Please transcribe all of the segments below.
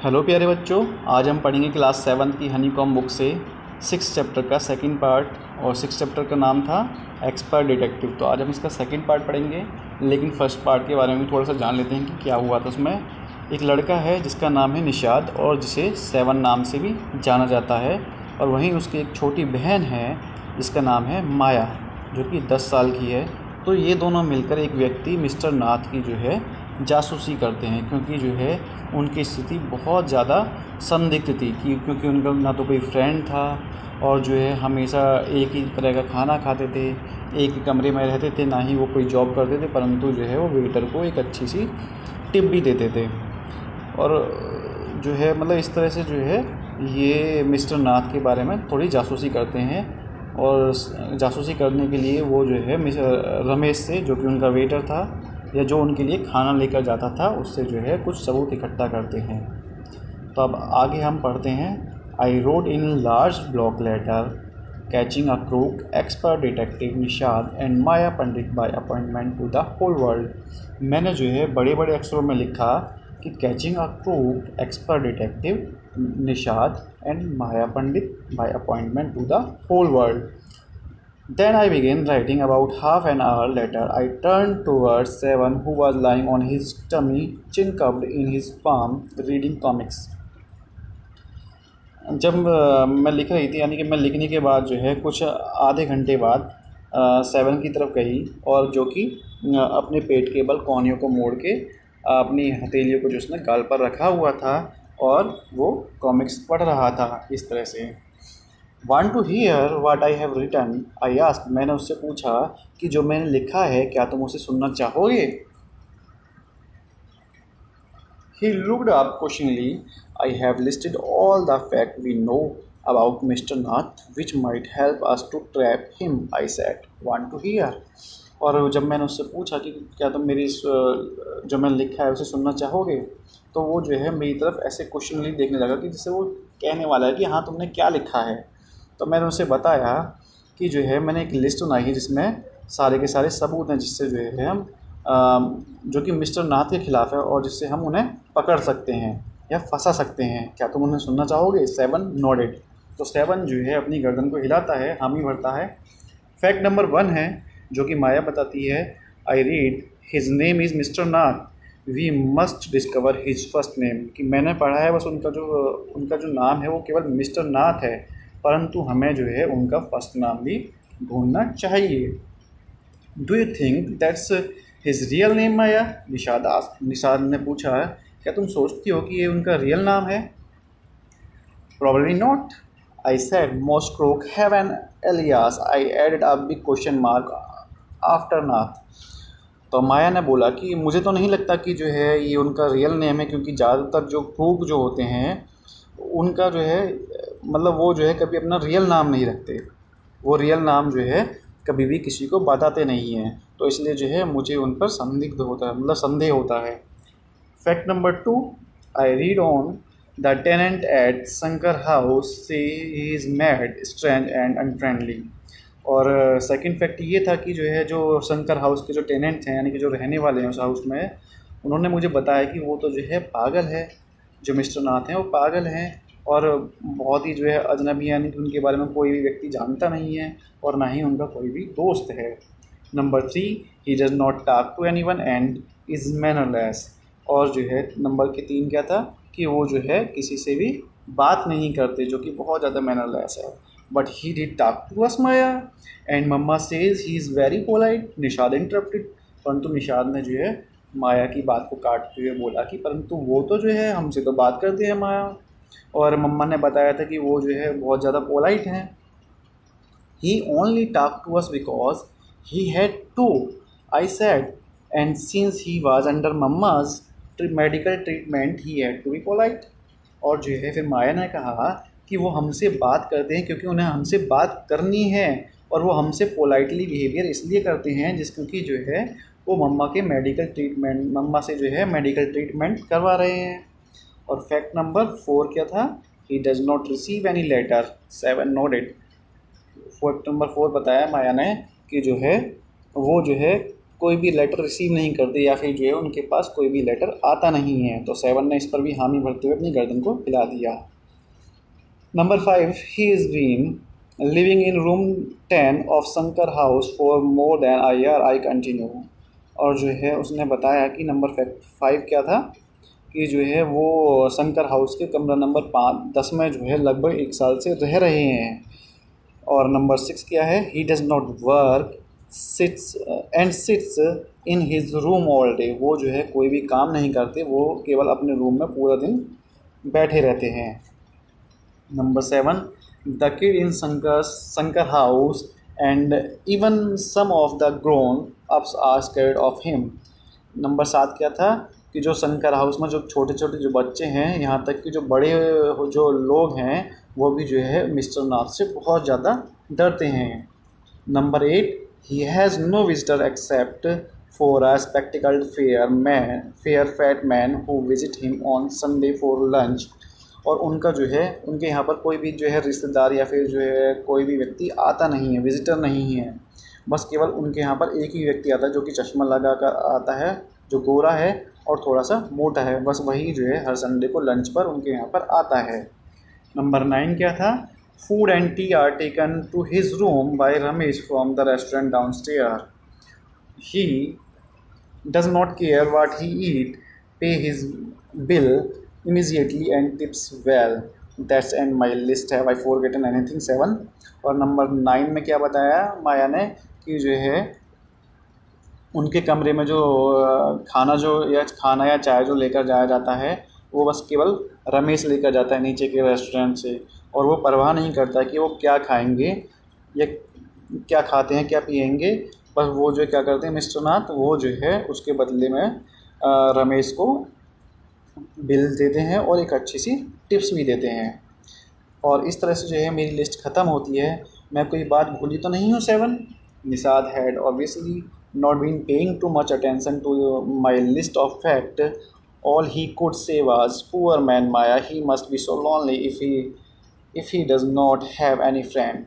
Hello प्यारे बच्चों, आज हम पढ़ेंगे क्लास 7 की हनीकॉम बुक से 6 चैप्टर का सेकंड पार्ट। और 6 चैप्टर का नाम था एक्सपर्ट डिटेक्टिव। तो आज हम इसका सेकंड पार्ट पढ़ेंगे, लेकिन फर्स्ट पार्ट के बारे में थोड़ा सा जान लेते हैं कि क्या हुआ था उसमें। एक लड़का है जिसका नाम है निशाद और जिसे 7 नाम से भी जाना जाता है, और वहीं उसकी एक छोटी बहन है जिसका नाम है माया, जो कि 10 साल की है। तो ये दोनों मिलकर एक व्यक्ति मिस्टर नाथ की जो है जासूसी करते हैं, क्योंकि जो है उनकी स्थिति बहुत ज़्यादा संदिग्ध थी क्योंकि उनका ना तो कोई फ्रेंड था और जो है हमेशा एक ही तरह का खाना खाते थे, एक ही कमरे में रहते थे, ना ही वो कोई जॉब करते थे, परंतु जो है वो वेटर को एक अच्छी सी टिप भी देते थे। और जो है मतलब इस तरह से जो है ये मिस्टर नाथ के बारे में थोड़ी जासूसी करते हैं। और जासूसी करने के लिए वो जो है रमेश से, जो कि उनका वेटर था या जो उनके लिए खाना लेकर जाता था, उससे जो है कुछ सबूत इकट्ठा करते हैं। तो अब आगे हम पढ़ते हैं। I wrote in large block letter catching a crook expert detective Nishad and Maya Pandit by appointment to the whole world. मैंने जो है बड़े बड़े अक्षरों में लिखा कि catching a crook expert detective Nishad and Maya Pandit by appointment to the whole world. Then I began writing. About half an hour later, I turned towards Seven, who was lying on his tummy, chin cupped in his palm, reading comics. जब मैं लिख रही थी, यानी कि मैं लिखने के बाद जो है कुछ आधे घंटे बाद सेवन की तरफ गई, और जो कि अपने पेट के बल कोहनियों को मोड़ के अपनी हथेलियों को जो उसने गाल पर रखा हुआ था और वो कॉमिक्स पढ़ रहा था इस तरह से। Want to hear what I have written? I asked. मैंने उससे पूछा कि जो मैंने लिखा है क्या तुम उसे सुनना चाहोगे? He looked up questioningly. I have listed all the facts we know about Mr. Nath, which might help us to trap him. I said. Want to hear? और जब मैंने उससे पूछा कि क्या तुम मेरी जो मैंने लिखा है उसे सुनना चाहोगे, तो वो जो है मेरी तरफ ऐसे क्वेश्चनली देखने लगा कि जिससे वो कहने वाला है कि हाँ तुमने क्या लिखा है। तो मैंने उसे बताया कि जो है मैंने एक लिस्ट बनाई है जिसमें सारे के सारे सबूत हैं, जिससे जो है हम जो कि मिस्टर नाथ के ख़िलाफ़ है और जिससे हम उन्हें पकड़ सकते हैं या फंसा सकते हैं। क्या तुम उन्हें सुनना चाहोगे? Seven nodded. तो सेवन जो है अपनी गर्दन को हिलाता है, हामी भरता है। फैक्ट नंबर 1 है जो कि माया बताती है। I read his name is mister Nath, we must discover his first name. कि मैंने पढ़ा है बस उनका जो नाम है वो केवल मिस्टर नाथ है, परंतु हमें जो है उनका फर्स्ट नाम भी ढूंढना चाहिए। Do you think that's his real name Maya? Nishad ने पूछा, क्या तुम सोचती हो कि ये उनका रियल नाम है? Probably not, I said. Most crook have an alias. I added a big question mark after Nath. तो माया ने बोला कि मुझे तो नहीं लगता कि जो है ये उनका रियल नेम है, क्योंकि ज़्यादातर जो क्रूक जो होते हैं उनका जो है मतलब वो जो है कभी अपना रियल नाम नहीं रखते, वो रियल नाम जो है कभी भी किसी को बताते नहीं हैं। तो इसलिए जो है मुझे उन पर संदिग्ध होता है, मतलब संदेह होता है। Fact number 2, I read on the tenant at Shankar House say he is mad strange and unfriendly. और सेकंड फैक्ट ये था कि जो है जो शंकर हाउस के जो टेनेंट हैं, यानी कि जो रहने वाले हैं उस हाउस में, उन्होंने मुझे बताया कि वो तो जो है पागल है। जो मिस्टर नाथ हैं वो पागल हैं और बहुत ही जो है अजनबी, यानी कि उनके बारे में कोई भी व्यक्ति जानता नहीं है और ना ही उनका कोई भी दोस्त है। Number 3, he does not talk to anyone and is mannerless. और जो है नंबर के 3 क्या था कि वो जो है किसी से भी बात नहीं करते, जो कि बहुत ज़्यादा मैनरलेस है। But he did talk to us Maya and mamma says he is very polite. Nishad interrupted. परंतु निशाद ने जो है माया की बात को काटते हुए बोला कि परंतु वो तो जो है हमसे तो बात करते हैं माया, और मम्मा ने बताया था कि वो जो है बहुत ज़्यादा पोलाइट हैं। He only talk to us because he had to, I said, and since he was under mamma's medical treatment he had to be polite. और जो है फिर माया ने कहा कि वो हमसे बात करते हैं क्योंकि उन्हें हमसे बात करनी है, और वो हमसे पोलाइटली बिहेवियर इसलिए करते हैं क्योंकि जो है वो मम्मा से जो है मेडिकल ट्रीटमेंट करवा रहे हैं। और फैक्ट नंबर 4 क्या था? He does not receive any letter. 7 nodded. Fact number 4 बताया माया ने कि जो है वो जो है कोई भी लेटर रिसीव नहीं करते या फिर जो है उनके पास कोई भी लेटर आता नहीं है। तो 7 ने इस पर भी हामी भरते हुए अपनी गर्दन को हिला दिया। Number 5, he is been living in room 10 of Shankar house for more than a year, I continue. और जो है उसने बताया कि नंबर 5 क्या था कि जो है वो शंकर हाउस के कमरा नंबर 10 में जो है लगभग 1 साल से रह रहे हैं। और नंबर 6 क्या है, ही does not work sits in his room all day. वो जो है कोई भी काम नहीं करते, वो केवल अपने रूम में पूरा दिन बैठे रहते हैं। Number 7, the kid in Shankar house and even some of the grown ups are scared of him. Number 7 क्या था कि जो शंकर हाउस में जो छोटे छोटे जो बच्चे हैं, यहाँ तक कि जो बड़े जो लोग हैं वो भी जो है मिस्टर नाथ से बहुत ज़्यादा डरते हैं। Number 8, he has no visitor except for a spectacled fair fat man who visit him on Sunday for lunch. और उनका जो है उनके यहाँ पर कोई भी जो है रिश्तेदार या फिर जो है कोई भी व्यक्ति आता नहीं है, विजिटर नहीं है। बस केवल उनके यहाँ पर एक ही व्यक्ति आता है जो कि चश्मा लगा कर आता है, जो गोरा है और थोड़ा सा मोटा है। बस वही जो है हर संडे को लंच पर उनके यहाँ पर आता है। नंबर 9 क्या था, food and tea are taken to his room by Ramesh from the restaurant downstair. He does not care what he eat, pay his bill immediately and tips well. That's end my list. Have I forgotten anything? 7। और number 9 में क्या बताया माया ने कि जो है उनके कमरे में जो खाना या चाय जो लेकर जाया जाता है वो बस केवल रमेश लेकर जाता है नीचे के रेस्टोरेंट से, और वो परवाह नहीं करता कि वो क्या खाएंगे या क्या खाते हैं क्या पिएंगे। बस वो जो क्या करते हैं मिस्टर नाथ, वो जो है उसके बदले में रमेश को बिल देते हैं और एक अच्छी सी टिप्स भी देते हैं। और इस तरह से जो है मेरी लिस्ट ख़त्म होती है। मैं कोई बात भूली तो नहीं हूँ 7? Nishad had obviously not been paying too much attention to my list of fact. All he could say was poor man Maya, he must be so lonely if he does not have any friend.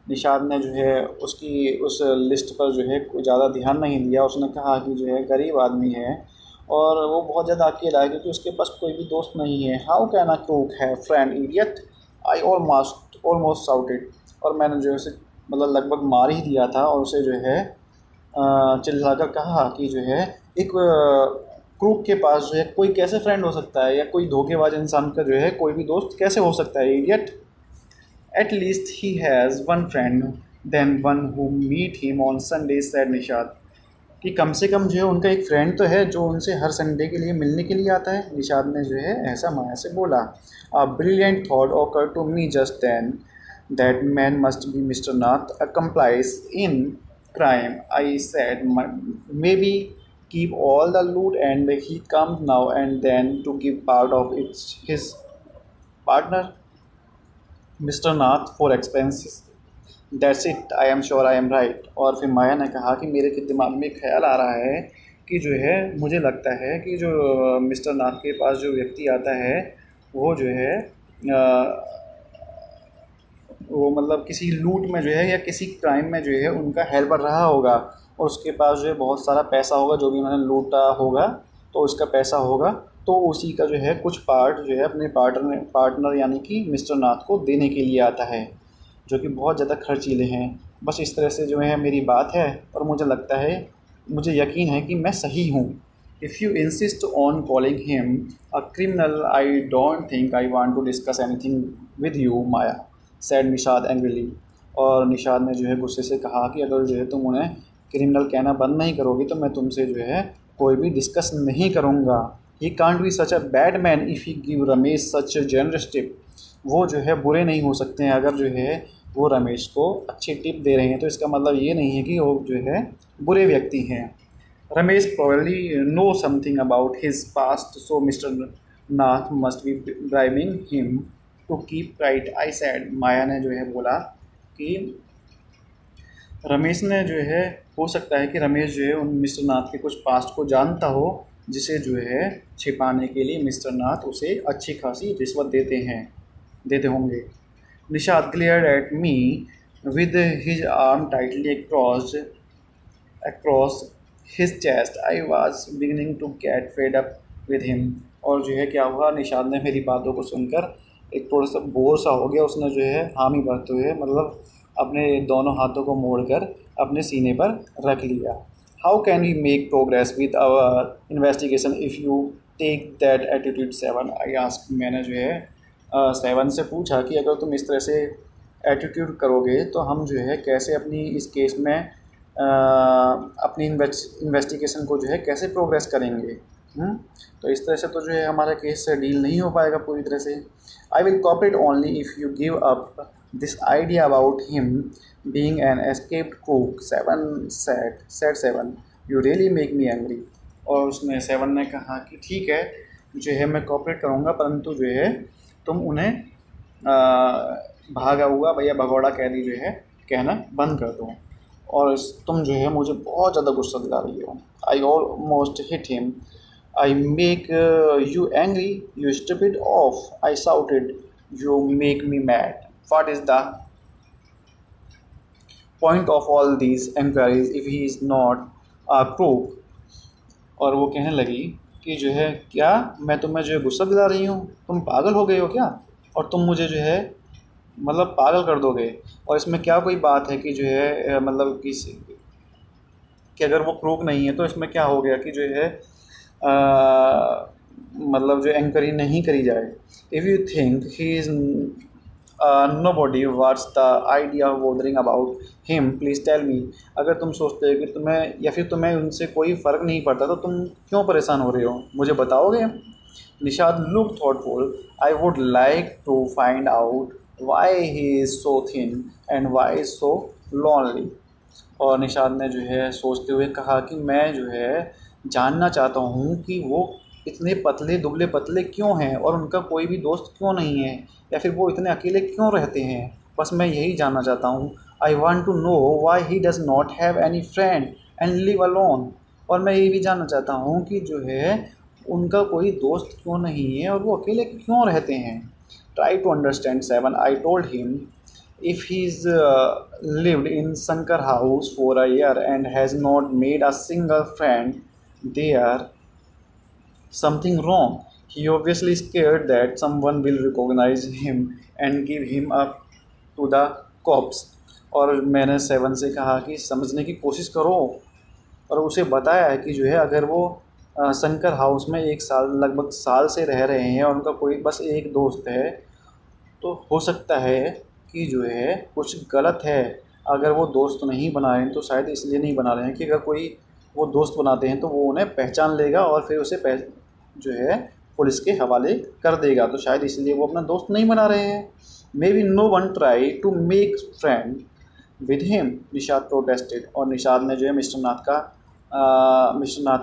Nishad ने जो है उसकी उस list पर जो है ज़्यादा ध्यान नहीं दिया। उसने कहा कि जो है गरीब आदमी है और वो बहुत ज़्यादा अकेला है क्योंकि उसके पास कोई भी दोस्त नहीं है। How can a crook have friend idiot, I almost shouted. और मैंने जो है उसे मतलब लगभग मार ही दिया था और उसे जो है चिल्लाकर कहा कि जो है एक क्रूक के पास जो है कोई कैसे फ्रेंड हो सकता है, या कोई धोखेबाज इंसान का जो है कोई भी दोस्त कैसे हो सकता है, idiot. At least he has one friend then one who meet him on Sunday, said Nishad. कि कम से कम जो है उनका एक फ्रेंड तो है जो उनसे हर संडे के लिए मिलने के लिए आता है। निषाद ने जो है ऐसा माया से बोला। A brilliant thought occur to me just then, that man must be mister Nath, accomplice in crime, I said maybe keep all the loot and he comes now and then to give part of its his partner mister Nath for expenses. That's it, I am sure I am right. और फिर माया ने कहा कि मेरे के दिमाग में ख्याल आ रहा है कि जो है मुझे लगता है कि जो मिस्टर नाथ के पास जो व्यक्ति आता है वो जो है वो मतलब किसी लूट में जो है या किसी क्राइम में जो है उनका हेल्पर रहा होगा, और उसके पास जो है बहुत सारा पैसा होगा जो भी उन्होंने लूटा होगा, तो उसका पैसा होगा, तो उसी का जो है कुछ पार्ट जो है अपने पार्टनर यानी कि मिस्टर नाथ को देने के लिए आता है, जो कि बहुत ज़्यादा खर्चीले हैं। बस इस तरह से जो है मेरी बात है और मुझे लगता है, मुझे यकीन है कि मैं सही हूँ। If you insist on calling him a criminal, I don't think I want to discuss anything with you Maya, said Nishad angrily. और निषाद ने जो है गुस्से से कहा कि अगर जो है तुम उन्हें क्रिमिनल कहना बंद नहीं करोगी तो मैं तुमसे जो है कोई भी डिस्कस नहीं करूँगा। He can't be such a bad man if he give Ramesh such generous tip. वो जो है बुरे नहीं हो सकते हैं अगर जो है वो रमेश को अच्छी टिप दे रहे हैं, तो इसका मतलब ये नहीं है कि वो जो है बुरे व्यक्ति हैं। Ramesh probably know something about his past, so mister Nath must be bribing him to keep right, I said. Maya ने जो है बोला कि रमेश ने जो है हो सकता है कि रमेश जो है उन मिस्टर नाथ के कुछ पास्ट को जानता हो, जिसे जो है छिपाने के लिए मिस्टर नाथ उसे अच्छी खासी रिश्वत देते होंगे। Nishad glared at me with his arm tightly across his chest. I was beginning to get fed up with him. और जो है क्या हुआ, निशाद ने मेरी बातों को सुनकर एक थोड़ा सा बोर सा हो गया। उसने जो है हामी भरते हुए मतलब अपने दोनों हाथों को मोड़कर अपने सीने पर रख लिया। How can we make progress with our investigation if you take that attitude 7? I ask. मैंने जो है 7 से पूछा कि अगर तुम इस तरह से एटीट्यूड करोगे तो हम जो है कैसे अपनी इस केस में अपनी इन्वेस्टिगेशन को जो है कैसे प्रोग्रेस करेंगे। तो इस तरह से तो जो है हमारा केस से डील नहीं हो पाएगा पूरी तरह से। I will cooperate only if you give up this idea about him being an escaped कुक। 7 7 you really make me angry. और उसने 7 ने कहा कि ठीक है जो है मैं कॉपरेट करूँगा, परंतु जो है तुम उन्हें भागा हुआ भैया भगौड़ा कैदी जो है कहना बंद कर दो, और तुम जो है मुझे बहुत ज़्यादा गुस्सा दिला रही हो। I almost hit him. I make you angry you stupid oaf. I shouted you make me mad. What is the point of all these inquiries if he is not a crook. और वो कहने लगी कि जो है क्या मैं तुम्हें जो है गुस्सा दिला रही हूँ, तुम पागल हो गए हो क्या, और तुम मुझे जो है मतलब पागल कर दोगे। और इसमें क्या कोई बात है कि जो है मतलब कि अगर वो क्रूक नहीं है तो इसमें क्या हो गया कि जो है मतलब जो इंक्वायरी नहीं करी जाए। If you think he is nobody, what's the idea of bothering about him, please tell me। अगर तुम सोचते हो कि तुम्हें या फिर तुम्हें उनसे कोई फ़र्क नहीं पड़ता तो तुम क्यों परेशान हो रहे हो, मुझे बताओगे। Nishad look thoughtful. I would like to find out why he is so thin and why is so lonely. और निशाद ने जो है सोचते हुए कहा कि मैं जो है जानना चाहता हूँ कि वो इतने पतले दुबले पतले क्यों हैं और उनका कोई भी दोस्त क्यों नहीं है, या फिर वो इतने अकेले क्यों रहते हैं। बस मैं यही जानना चाहता हूँ। I want to know why he does not have any friend and live alone. और मैं ये भी जानना चाहता हूँ कि जो है उनका कोई दोस्त क्यों नहीं है और वो अकेले क्यों रहते हैं। Try to understand 7। I told him if he's lived in Shankar house for a year and has not made a single friend there, something wrong. He obviously scared that someone will recognize him and give him up to the cops। और मैंने 7 से कहा कि समझने की कोशिश करो, और उसे बताया है कि जो है अगर वो शंकर हाउस में एक साल लगभग साल से रह रहे हैं और उनका कोई बस एक दोस्त है तो हो सकता है कि जो है कुछ गलत है। अगर वो दोस्त नहीं बना रहे हैं तो शायद इसलिए नहीं बना रहे हैं कि अगर कोई वो दोस्त बनाते हैं तो वो उन्हें पहचान लेगा और फिर उसे जो है पुलिस के हवाले कर देगा, तो शायद इसलिए वो अपना दोस्त नहीं बना रहे हैं। Maybe no one try to make friend with him, Nishad protested. और निशाद ने जो है मिस्टर नाथ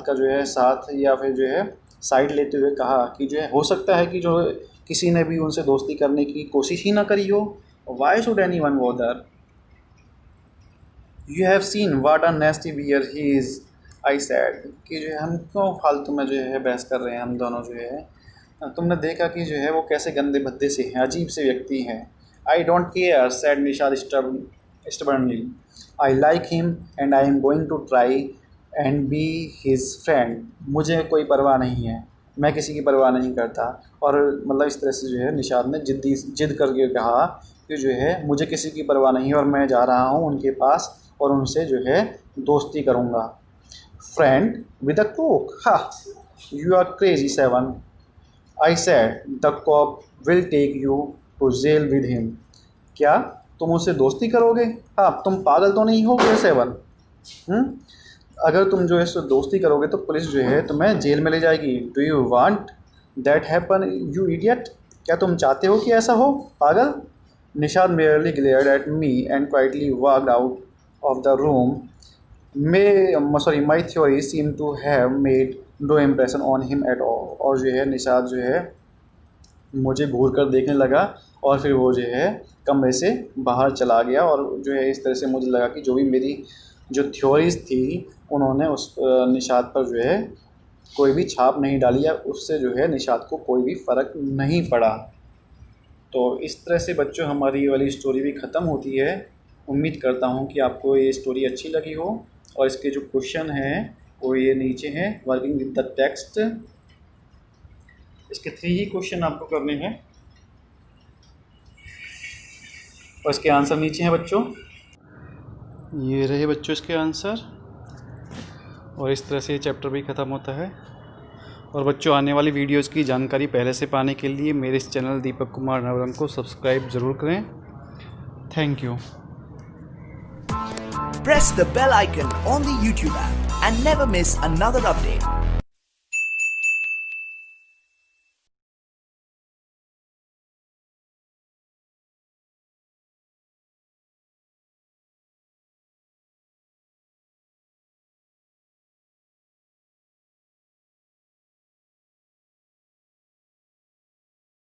का जो है साथ या फिर जो है साइड लेते हुए कहा कि जो है हो सकता है कि जो किसी ने भी उनसे दोस्ती करने की कोशिश ही ना करी हो। Why should anyone bother, you have seen what a nasty bear he is. I said कि जो है हम क्यों फालतू में जो है बहस कर रहे हैं हम दोनों जो है, तुमने देखा कि जो है वो कैसे गंदे भद्दे से हैं, अजीब से व्यक्ति हैं। I don't care said Nishad stubbornly. I like him and I am going to try and be his friend. मुझे कोई परवाह नहीं है, मैं किसी की परवाह नहीं करता। और मतलब इस तरह से जो है निशाद ने जिद करके कहा कि जो है मुझे किसी की परवाह नहीं है और मैं जा रहा हूँ उनके पास और उनसे जो है दोस्ती करूँगा। Friend with a crook, ha you are crazy 7। I said the cop will take you to jail with him. क्या तुम उससे दोस्ती करोगे? हाँ, तुम पागल तो नहीं हो गए 7? अगर तुम जो है इससे दोस्ती करोगे तो पुलिस जो है तुम्हें जेल में ले जाएगी। Do you want that happen you idiot? क्या तुम चाहते हो कि ऐसा हो, पागल? Nishad merely glared at me and quietly walked out of the room. My theory seemed to have made no impression on him at all। और जो है निशाद जो है मुझे घूर कर देखने लगा और फिर वो जो है कमरे से बाहर चला गया। और जो है इस तरह से मुझे लगा कि जो भी मेरी जो थ्योरीज थी उन्होंने उस निशाद पर जो है कोई भी छाप नहीं डाली या उससे जो है निशाद को कोई भी फ़र्क नहीं पड़ा। तो इस तरह से बच्चों हमारी ये वाली स्टोरी भी ख़त्म होती है। उम्मीद करता हूँ कि आपको ये स्टोरी अच्छी लगी हो और इसके जो क्वेश्चन हैं और ये नीचे है वर्किंग विद द टेक्स्ट। इसके 3 ही क्वेश्चन आपको करने हैं और इसके आंसर नीचे हैं बच्चों। ये रहे बच्चों इसके आंसर, और इस तरह से ये चैप्टर भी ख़त्म होता है। और बच्चों आने वाली वीडियोज़ की जानकारी पहले से पाने के लिए मेरे इस चैनल दीपक कुमार नवरंग को सब्सक्राइब ज़रूर करें। Thank you. Press the bell icon on the YouTube app and never miss another update.